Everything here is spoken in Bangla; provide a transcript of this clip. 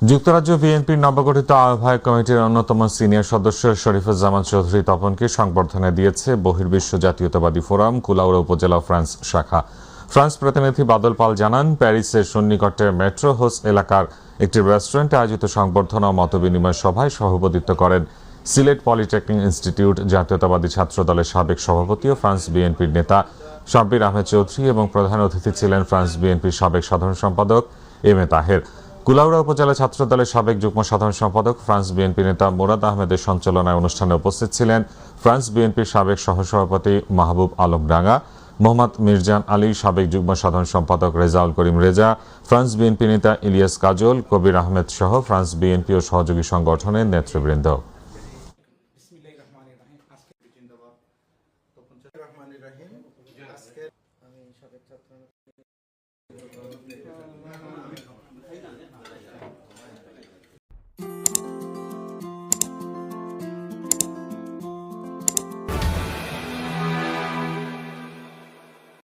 যুক্তরাজ্য বিএনপির নবগঠিত আহ্বায়ক কমিটির অন্যতম সিনিয়র সদস্য শরীফুজ্জামান চৌধুরী তপনকে সংবর্ধনা দিয়েছে বহির্বিশ্ব জাতীয়তাবাদী ফোরাম কুলাউড়া উপজেলা ফ্রান্স শাখা। ফ্রান্স প্রতিনিধি বাদল পাল জানান, প্যারিসের সন্নিকটের মেট্রো হোস এলাকার একটি রেস্টুরেন্টে আয়োজিত সংবর্ধনা ও মতবিনিময় সভায় সভাপতিত্ব করেন সিলেট পলিটেকনিক ইনস্টিটিউট জাতীয়তাবাদী ছাত্র দলের সাবেক সভাপতি ও ফ্রান্স বিএনপির নেতা শাব্বির আহমেদ চৌধুরী এবং প্রধান অতিথি ছিলেন ফ্রান্স বিএনপির সাবেক সাধারণ সম্পাদক এম এ তাহের। কুলাউড়া উপজেলা ছাত্র দলের সাবেক যুগ্ম সাধারণ সম্পাদক ফ্রান্স বিএনপি নেতা মুরাদ আহমেদের সঞ্চালনায় অনুষ্ঠানে উপস্থিত ছিলেন ফ্রান্স বিএনপির সাবেক সহসভাপতি মাহবুব আলম ডাঙ্গা, মোহাম্মদ মির্জান আলী, সাবেক যুগ্ম সাধারণ সম্পাদক রেজাউল করিম রেজা, ফ্রান্স বিএনপি নেতা ইলিয়াস কাজল, কবির আহমেদ সহ ফ্রান্স বিএনপি ও সহযোগী সংগঠনের নেতৃবৃন্দ। আমি সাবেক ছাত্র